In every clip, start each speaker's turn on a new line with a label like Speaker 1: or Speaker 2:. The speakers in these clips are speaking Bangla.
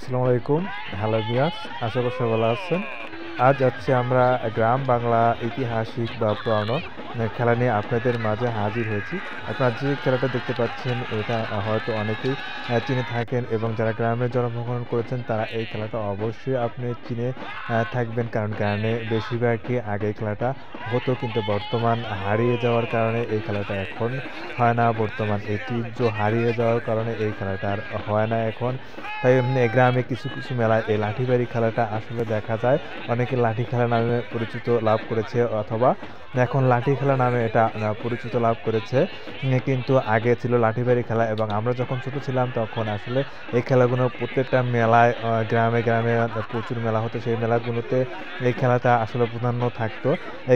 Speaker 1: আসসালামু আলাইকুম। হ্যালো ভিউয়ার্স, আশা করি সবাই ভালো আছেন। আজ যাচ্ছি আমরা গ্রাম বাংলা ঐতিহাসিক বা পুরানো খেলা নিয়ে আপনাদের মাঝে হাজির হয়েছি। আপনারা যে খেলাটা দেখতে পাচ্ছেন এটা হয়তো অনেকেই চিনে থাকেন এবং যারা গ্রামে জন্মগ্রহণ করেছেন তারা এই খেলাটা অবশ্যই আপনি চিনে থাকবেন, কারণ গ্রামে বেশিরভাগই আগে এই খেলাটা হতো, কিন্তু বর্তমান হারিয়ে যাওয়ার কারণে এই খেলাটা এখন হয় না। বর্তমান ঐতিহ্য হারিয়ে যাওয়ার কারণে এই খেলাটা আর হয় না এখন। তাই গ্রামে কিছু কিছু মেলায় এই লাঠিবাড়ি খেলাটা আসলে দেখা যায়। অনেকে লাঠি খেলা নামে পরিচিত লাভ করেছে, অথবা এখন লাঠি খেলা নামে এটা পরিচিত লাভ করেছে। কিন্তু আগে ছিল লাঠিবাড়ি খেলা, এবং আমরা যখন ছোট ছিলাম তখন আসলে এই খেলাগুলো প্রত্যেকটা মেলায় গ্রামে গ্রামে প্রচুর মেলা হতো। সেই মেলাগুলোতে এই খেলাটা আসলে প্রাধান্য থাকতো।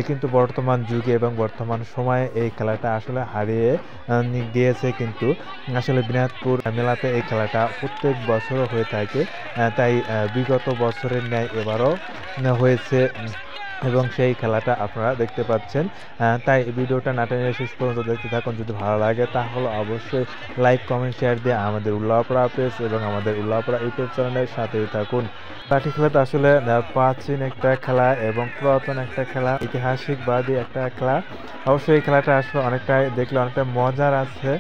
Speaker 1: কিন্তু বর্তমান যুগে এবং বর্তমান সময়ে এই খেলাটা আসলে হারিয়ে গিয়েছে। কিন্তু আসলে দিনাজপুর মেলাতে এই খেলাটা প্রত্যেক বছরও হয়ে থাকে। তাই বিগত বছরের ন্যায় এবারও হয়েছে, এবং সেই খেলাটা আপনারা দেখতে পাচ্ছেন। তাই ভিডিওটা না টেনে শেষ পর্যন্ত দেখতে থাকুন। যদি ভালো লাগে তাহলে অবশ্যই লাইক, কমেন্ট, শেয়ার দিয়ে আমাদের উল্লাপাড়া পেজ এবং আমাদের উল্লাপাড়া ইউটিউব চ্যানেলের সাথেই থাকুন। লাঠি খেলাটা আসলে প্রাচীন একটা খেলা এবং পুরাতন একটা খেলা, ঐতিহাসিকবাদী একটা খেলা। অবশ্যই এই খেলাটা আসলে অনেকটাই দেখলে অনেকটা মজার আছে।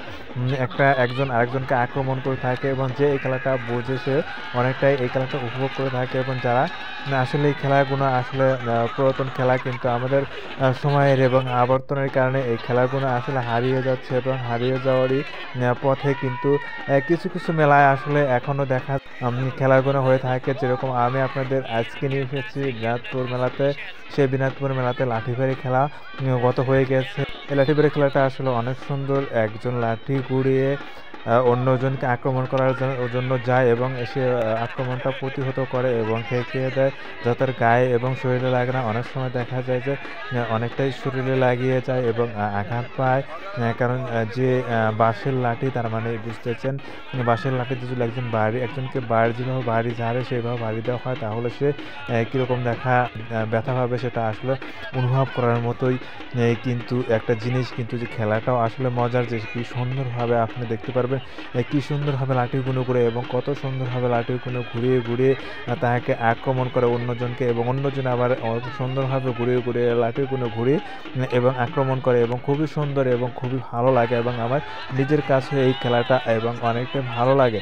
Speaker 1: একজন আরেকজনকে আক্রমণ করে থাকে, এবং যে এই খেলাটা বোঝে সে অনেকটাই এই খেলাটা উপভোগ করে থাকে। এবং যারা আসলে এই খেলাগুলো আসলে পুরাতন খেলা, কিন্তু আমাদের সময়ের এবং আবর্তনের কারণে এই খেলাগুলো আসলে হারিয়ে যাচ্ছে, এবং হারিয়ে যাওয়ারই পথে। কিন্তু কিছু কিছু মেলায় আসলে এখনও দেখা খেলাগুলো হয়ে থাকে। যেরকম আমি আপনাদের আজকে নিয়ে এসেছি দিনাজপুর মেলাতে। সেই দিনাজপুর মেলাতে লাঠিবাড়ি খেলা গত হয়ে গেছে। এই লাঠিবাড়ি খেলাটা আসলে অনেক সুন্দর। একজন লাঠি ঘুরিয়ে অন্যজনকে আক্রমণ করার জন্য যায়, এবং সে আক্রমণটা প্রতিহত করে এবং ঠেকিয়ে দেয়, যা তার গায়ে এবং শরীরে লাগে না। অনেক সময় দেখা যায় যে অনেকটাই শরীরে লাগিয়ে যায় এবং আঘাত পায়। কারণ যে বাঁশের লাঠি, তার মানে বুঝতেছেন, বাঁশের লাঠিতে যদি একজনকে যেভাবে বাড়ি ঝাড়ে সেইভাবে বাড়ি দেওয়া হয়, তাহলে সে কীরকম ব্যথা পাবে সেটা আসলে অনুভব করার মতোই। কিন্তু একটা জিনিস, কিন্তু যে খেলাটাও আসলে মজার, যে কী সুন্দরভাবে আপনি দেখতে পারবেন কী সুন্দরভাবে লাঠিগুলো করে এবং কত সুন্দরভাবে লাঠিগুলো ঘুরিয়ে ঘুরিয়ে তাকে আক্রমণ করে অন্যজনকে, এবং অন্যজন আবার সুন্দরভাবে ঘুরিয়ে ঘুরিয়ে লাঠিগুলো ঘুরিয়ে এবং আক্রমণ করে, এবং খুবই সুন্দর এবং খুবই ভালো লাগে। এবং আমার নিজের কাছে এই খেলাটা এবং অনেকটাই ভালো লাগে।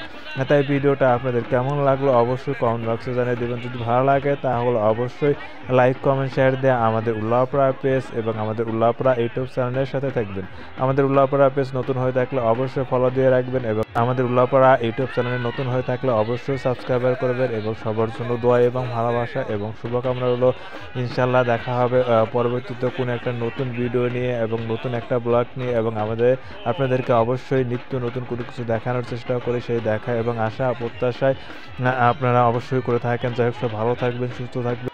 Speaker 1: তাই ভিডিওটা আপনাদের কেমন লাগলো অবশ্যই কমেন্ট বক্সে জানিয়ে দেবেন। যদি ভালো লাগে তাহলে অবশ্যই লাইক, কমেন্ট, শেয়ার দিয়ে আমাদের উল্লাপাড়া পেজ এবং আমাদের উল্লাপাড়া ইউটিউব চ্যানেলের সাথে থাকবেন। আমাদের উল্লাপাড়া পেজ নতুন হয়ে থাকলে অবশ্যই ফলো দিয়ে রাখবেন, এবং আমাদের উল্লাপাড়া ইউটিউব চ্যানেলে নতুন হয়ে থাকলে অবশ্যই সাবস্ক্রাইব করবেন। এবং সবার জন্য দোয়া এবং ভালোবাসা এবং শুভকামনা হলো। ইনশাল্লাহ দেখা হবে পরবর্তীতে কোনো একটা নতুন ভিডিও নিয়ে এবং নতুন একটা ব্লগ নিয়ে, এবং আপনাদেরকে অবশ্যই নিত্য নতুন কোনো কিছু দেখানোর চেষ্টা করি। সেই দেখা এবং আশা প্রত্যাশায় আপনারা অবশ্যই করে থাকেন। যাই হোক, সব ভালো থাকবেন, সুস্থ থাকবেন।